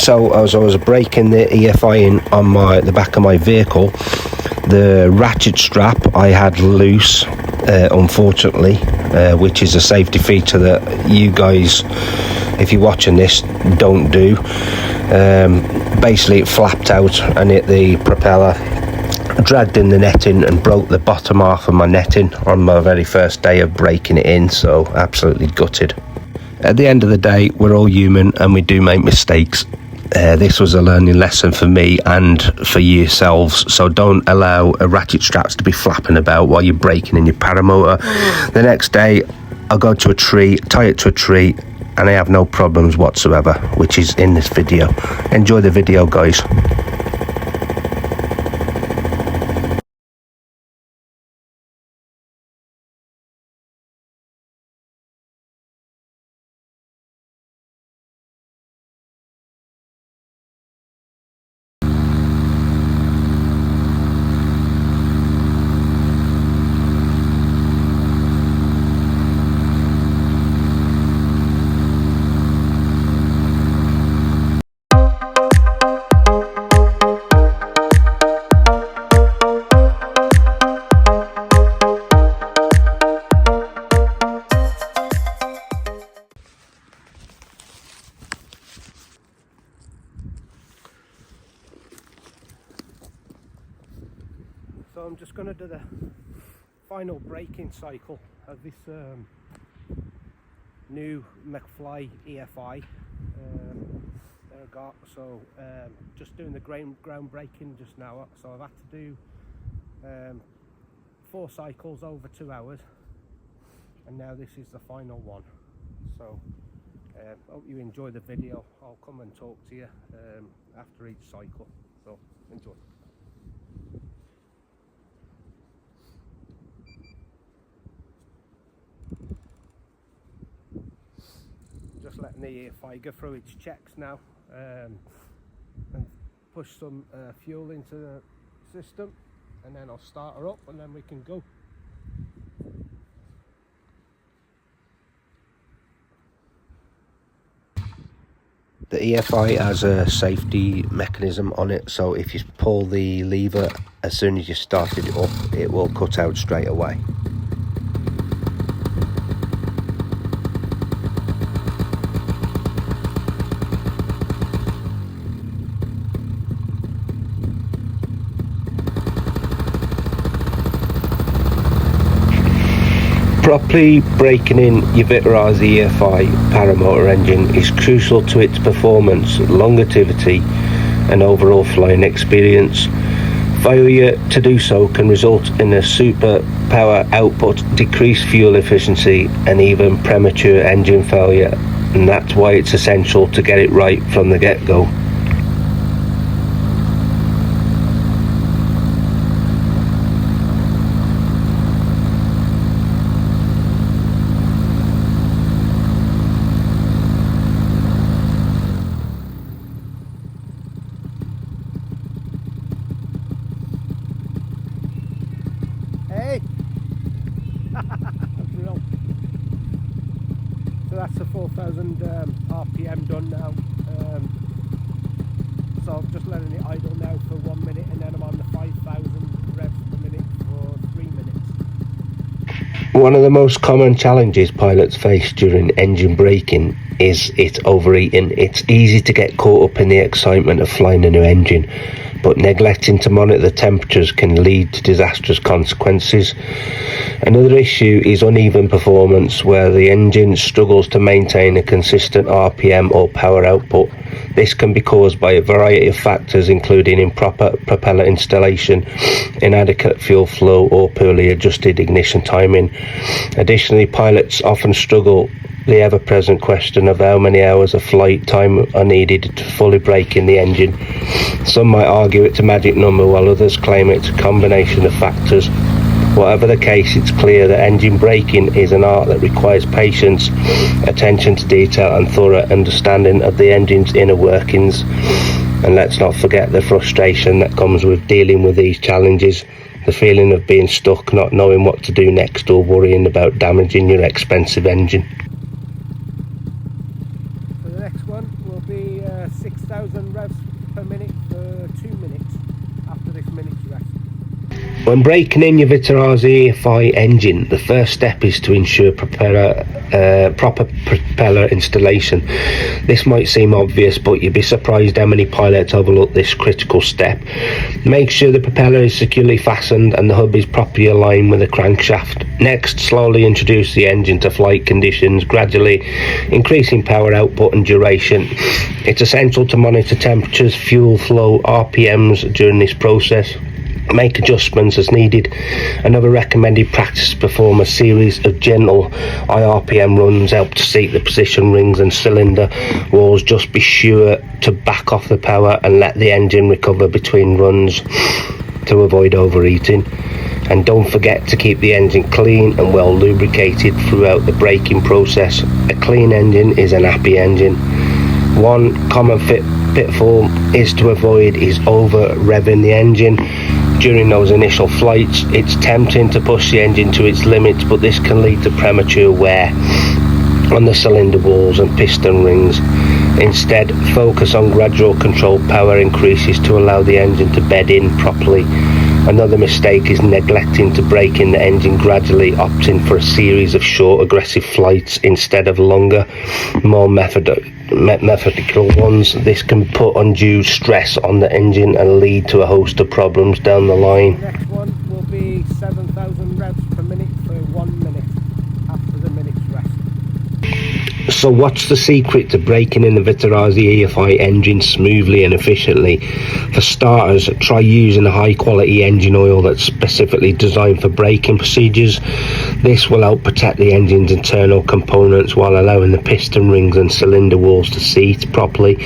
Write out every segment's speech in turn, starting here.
So as I was breaking the EFI in on the back of my vehicle, the ratchet strap I had loose, unfortunately, which is a safety feature that you guys, if you're watching this, don't do. Basically it flapped out and hit the propeller, dragged in the netting and broke the bottom half of my netting on my very first day of breaking it in, so absolutely gutted. At the end of the day, we're all human and we do make mistakes. This was a learning lesson for me and for yourselves, so don't allow ratchet straps to be flapping about while you're braking in your paramotor. The next day I'll go to a tree, tie it to a tree, and I have no problems whatsoever, which is in this video. Enjoy the video, guys. So I'm just going to do the final braking cycle of this new McFly EFI that I got. So just doing the ground braking just now. So I've had to do 4 cycles over 2 hours, and now this is the final one. So hope you enjoy the video. I'll come and talk to you after each cycle. So enjoy. Just letting the EFI go through its checks now, and push some fuel into the system, and then I'll start her up and then we can go. The EFI has a safety mechanism on it, so if you pull the lever as soon as you started it up, it will cut out straight away. Properly braking in your Vitorazzi EFI Paramotor engine is crucial to its performance, longevity and overall flying experience. Failure to do so can result in a super power output, decreased fuel efficiency and even premature engine failure, and that's why it's essential to get it right from the get-go. Hey! So that's a 4,000 RPM done now. So I'm just letting it idle now for 1 minute, and then I'm on the 5,000 revs per minute for 3 minutes. One of the most common challenges pilots face during engine braking is it overheating. It's easy to get caught up in the excitement of flying a new engine, but neglecting to monitor the temperatures can lead to disastrous consequences. Another issue is uneven performance, where the engine struggles to maintain a consistent RPM or power output. This can be caused by a variety of factors, including improper propeller installation, inadequate fuel flow or poorly adjusted ignition timing. Additionally, pilots often struggle the ever-present question of how many hours of flight time are needed to fully brake in the engine. Some might argue it's a magic number, while others claim it's a combination of factors. Whatever the case, it's clear that engine braking is an art that requires patience, attention to detail and thorough understanding of the engine's inner workings. And let's not forget the frustration that comes with dealing with these challenges, the feeling of being stuck, not knowing what to do next, or worrying about damaging your expensive engine. So the next one will be 6,000 When breaking in your Vitorazzi EFI engine, the first step is to ensure proper propeller installation. This might seem obvious, but you'd be surprised how many pilots overlook this critical step. Make sure the propeller is securely fastened and the hub is properly aligned with the crankshaft. Next, slowly introduce the engine to flight conditions, gradually increasing power output and duration. It's essential to monitor temperatures, fuel flow, RPMs during this process. Make adjustments as needed. Another recommended practice is perform a series of gentle IRPM runs, help to seat the position rings and cylinder walls. Just be sure to back off the power and let the engine recover between runs to avoid overheating. And don't forget to keep the engine clean and well lubricated throughout the braking process. A clean engine is an happy engine. One common pitfall is to avoid is over revving the engine. During those initial flights, it's tempting to push the engine to its limits, but this can lead to premature wear on the cylinder walls and piston rings. Instead, focus on gradual controlled power increases to allow the engine to bed in properly. Another mistake is neglecting to brake in the engine gradually, opting for a series of short aggressive flights instead of longer, more methodical ones. This can put undue stress on the engine and lead to a host of problems down the line. Next one will be 7,000 revs per minute for 1 minute after the minute's rest. So what's the secret to braking in the Vitorazzi EFI engine smoothly and efficiently? For starters, try using a high quality engine oil that's specifically designed for braking procedures. This will help protect the engine's internal components while allowing the piston rings and cylinder walls to seat properly.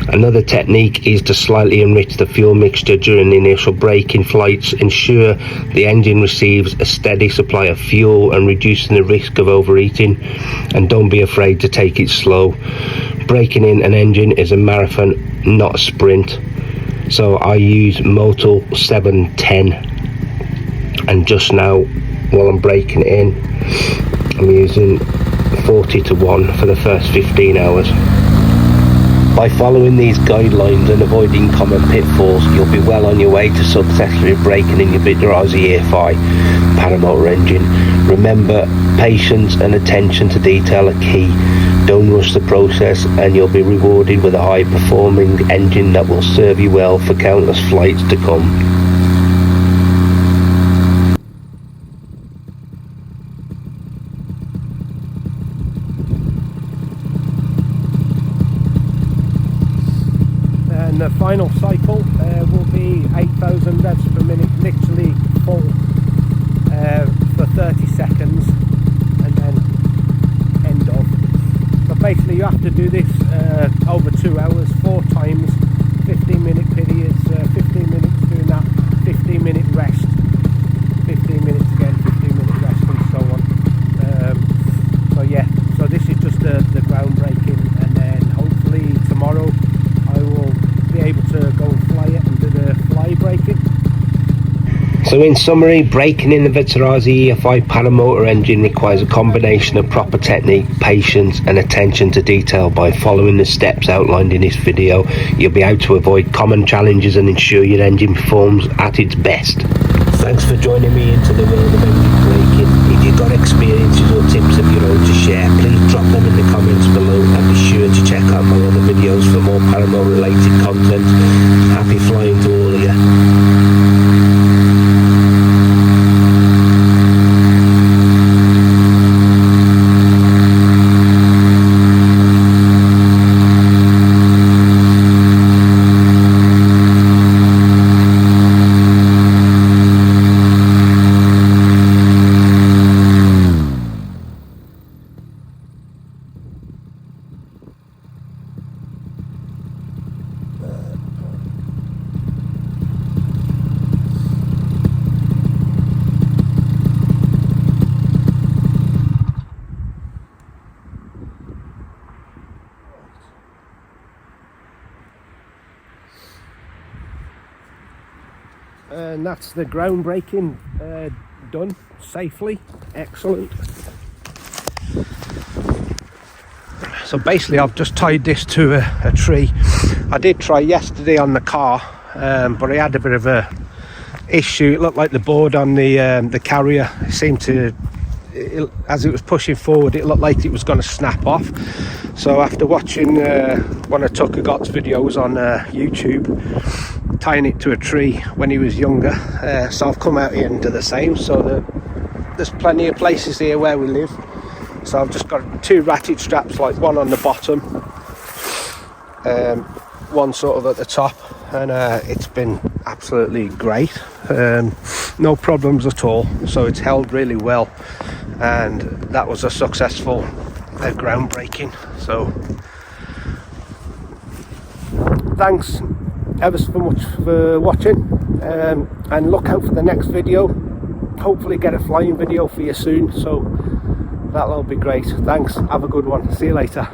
Another technique is to slightly enrich the fuel mixture during the initial braking flights. Ensure the engine receives a steady supply of fuel and reducing the risk of overheating. And don't be afraid to take it slow. Braking in an engine is a marathon, not a sprint. So I use Motul 710, and just now while I'm braking in, I'm using 40 to 1 for the first 15 hours. By following these guidelines and avoiding common pitfalls, you'll be well on your way to successfully braking in your Vitorazzi EFI Paramotor engine. Remember, patience and attention to detail are key. Don't rush the process and you'll be rewarded with a high performing engine that will serve you well for countless flights to come. And the final cycle will be 8,000 revs per minute, literally full for 30 seconds and then end of. So basically you have to do this over 2 hours, 4 times, 15-minute periods, 15 minutes doing that, 15-minute rest, 15 minutes again, 15-minute rest and so on. So yeah, so this is just the groundbreaking, and then hopefully tomorrow I will be able to go and fly it and do the fly braking. So in summary, braking in the Vitorazzi EFI Paramotor engine requires a combination of proper technique, patience and attention to detail. By following the steps outlined in this video, you'll be able to avoid common challenges and ensure your engine performs at its best. Thanks for joining me into the world of engine braking. If you've got experiences or tips of your own to share, please drop them in the comments below, and be sure to check out my other videos for more paramotor related content. Happy flying to all of you. And that's the groundbreaking done safely. Excellent. So basically I've just tied this to a tree. I did try yesterday on the car, but I had a bit of a issue. It looked like the board on the carrier seemed to, as it was pushing forward, it looked like it was going to snap off. So after watching one of Tucker Gott's videos on YouTube, tying it to a tree when he was younger, so I've come out here and do the same. So there's plenty of places here where we live, so I've just got 2 ratchet straps, like one on the bottom, one sort of at the top, and it's been absolutely great. No problems at all, so it's held really well, and that was a successful groundbreaking. So thanks ever so much for watching, and look out for the next video. Hopefully get a flying video for you soon, so that'll be great. Thanks, have a good one, see you later.